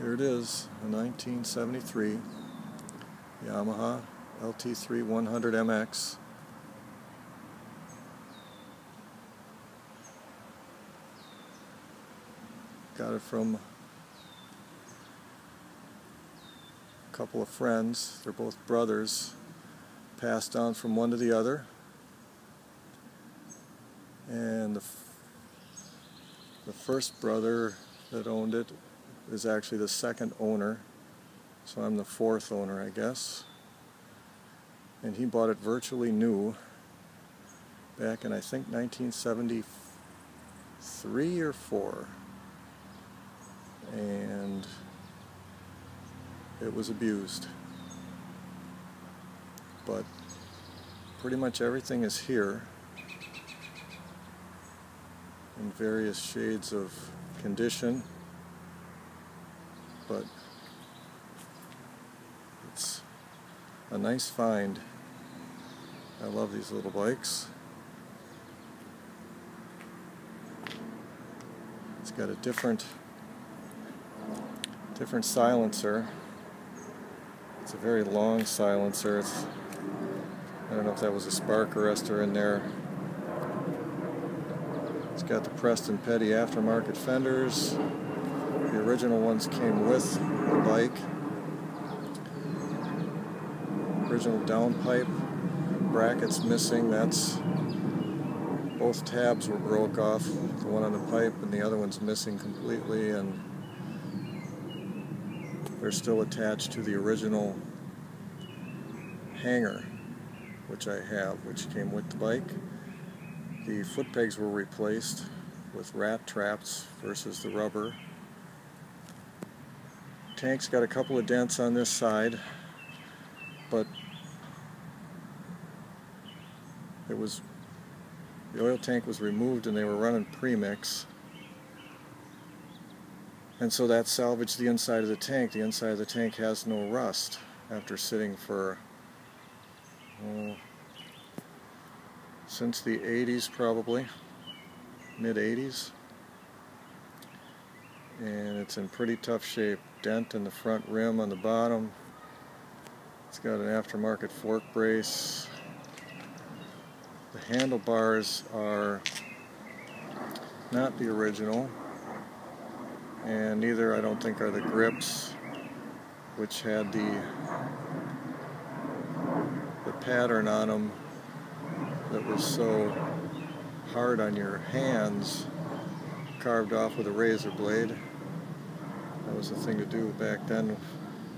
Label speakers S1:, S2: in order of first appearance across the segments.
S1: Here it is, a 1973 Yamaha LT3 100 MX. Got it from a couple of friends. They're both brothers, passed on from one to the other. And the first brother that owned it is actually the second owner, so I'm the fourth owner, I guess. And he bought it virtually new back in, I think, 1973 or 4, and it was abused. But pretty much everything is here in various shades of condition, but it's a nice find. I love these little bikes. It's got a different silencer. It's a very long silencer. I don't know if that was a spark arrestor in there. It's got the Preston Petty aftermarket fenders. The original ones came with the bike. Original downpipe. Brackets missing. That's both tabs were broke off. The one on the pipe and the other one's missing completely, and they're still attached to the original hanger, which I have, which came with the bike. The foot pegs were replaced with rat traps versus the rubber. Tank's got a couple of dents on this side, but the oil tank was removed and they were running premix, and so that salvaged the inside of the tank. The inside of the tank has no rust after sitting for since the 80s, probably mid-80s, and it's in pretty tough shape. Dent in the front rim on the bottom. It's got an aftermarket fork brace. The handlebars are not the original, and neither, I don't think, are the grips, which had the pattern on them that was so hard on your hands, carved off with a razor blade. That was the thing to do back then.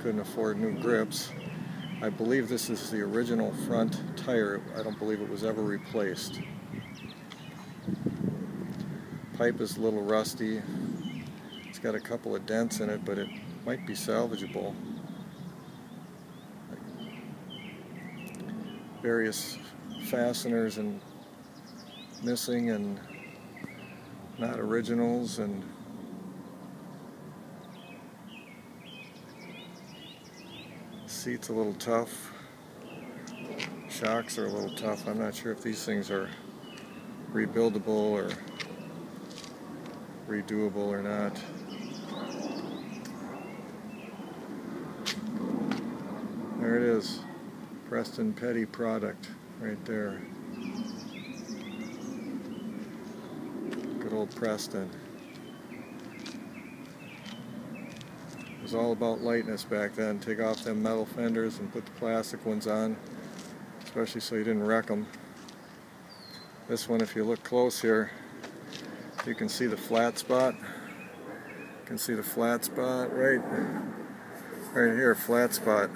S1: Couldn't afford new grips. I believe this is the original front tire. I don't believe it was ever replaced. Pipe is a little rusty. It's got a couple of dents in it, but it might be salvageable. Various fasteners and missing and not originals, and seat's a little tough. Shocks are a little tough. I'm not sure if these things are rebuildable or redoable or not. There it is. Preston Petty product right there. Good old Preston. It was all about lightness back then. Take off them metal fenders and put the plastic ones on, especially so you didn't wreck them. This one, if you look close here, you can see the flat spot. You can see the flat spot right here, flat spot.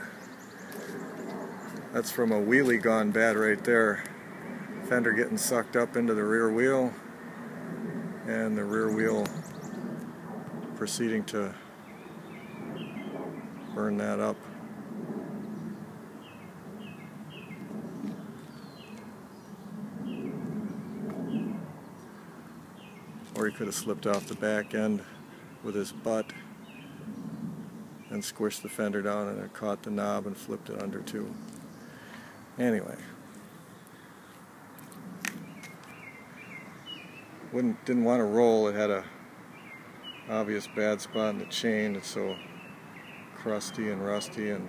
S1: That's from a wheelie gone bad right there. Fender getting sucked up into the rear wheel, and the rear wheel proceeding to burn that up. Or he could have slipped off the back end with his butt and squished the fender down, and it caught the knob and flipped it under too. Anyway, didn't want to roll. It had a obvious bad spot in the chain, and so crusty and rusty, and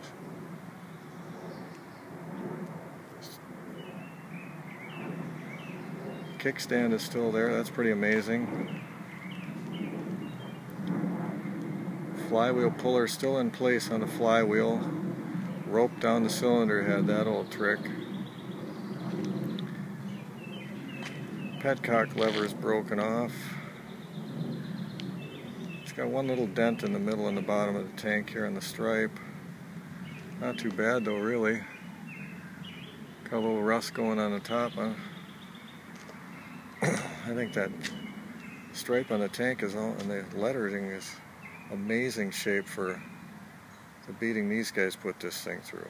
S1: kickstand is still there. That's pretty amazing. Flywheel puller still in place on the flywheel. Rope down the cylinder head, that old trick. Petcock lever is broken off. It's got one little dent in the middle and the bottom of the tank here on the stripe. Not too bad though, really. Got a little rust going on the top, huh? I think that stripe on the tank is all, and the lettering is amazing shape for the beating these guys put this thing through.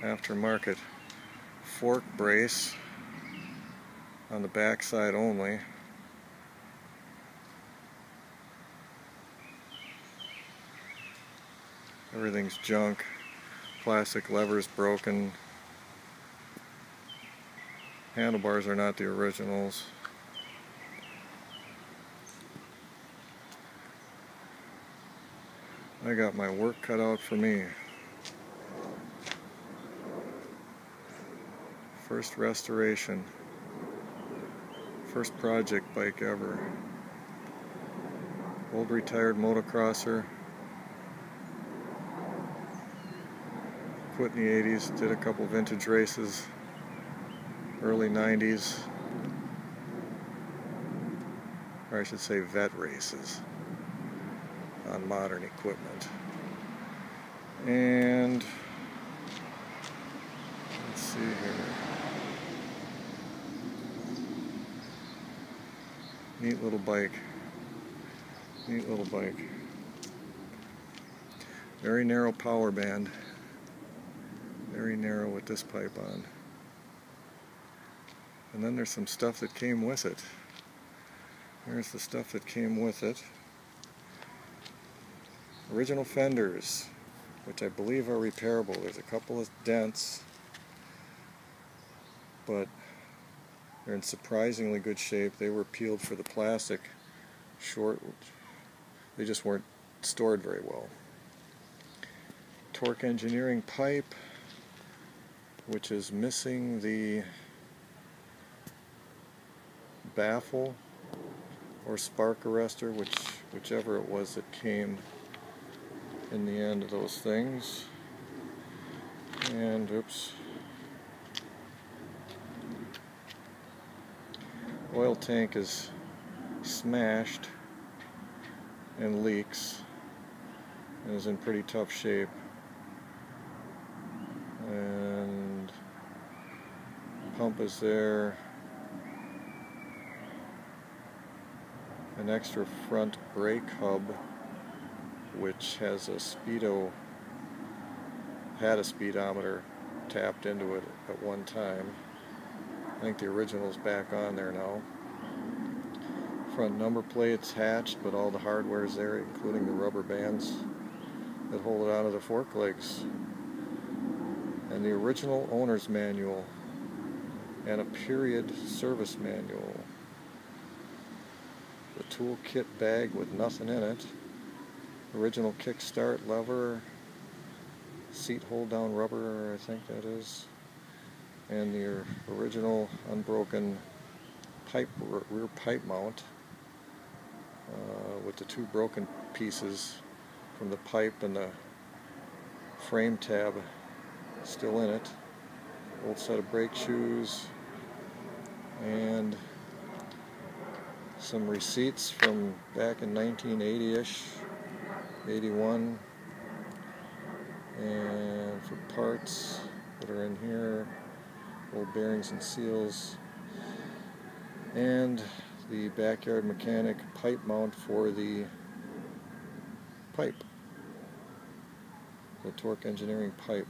S1: Aftermarket fork brace on the back side only. Everything's junk. Plastic levers broken. Handlebars are not the originals. I got my work cut out for me. First restoration. First project bike ever. Old retired motocrosser. Quit in the 80s, did a couple vintage races. Early 90s. Or I should say vet races. On modern equipment. And let's see here. Neat little bike. Neat little bike. Very narrow power band. Very narrow with this pipe on. And then there's some stuff that came with it. There's the stuff that came with it. Original fenders, which I believe are repairable. There's a couple of dents, but they're in surprisingly good shape. They were peeled for the plastic short. They just weren't stored very well. Torque engineering pipe, which is missing the baffle or spark arrestor, whichever it was that came in the end of those things. And oops, oil tank is smashed and leaks and is in pretty tough shape. And pump is there. An extra front brake hub, which has a had a speedometer tapped into it at one time. I think the original's back on there now. Front number plate's hatched, but all the hardware's there, including the rubber bands that hold it onto the fork legs. And the original owner's manual and a period service manual. The toolkit bag with nothing in it. Original kickstart lever, seat hold down rubber, I think that is, and the original unbroken pipe, rear pipe mount with the two broken pieces from the pipe and the frame tab still in it. Old set of brake shoes and some receipts from back in 1980-ish, 81, and for parts that are in here, old bearings and seals, and the backyard mechanic pipe mount for the pipe, the torque engineering pipe.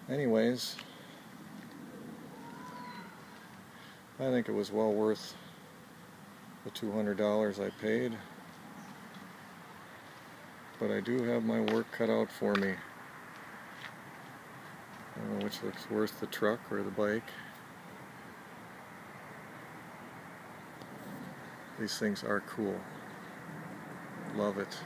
S1: Anyways, I think it was well worth the $200 I paid, but I do have my work cut out for me. I don't know which looks worse, the truck or the bike. These things are cool. Love it.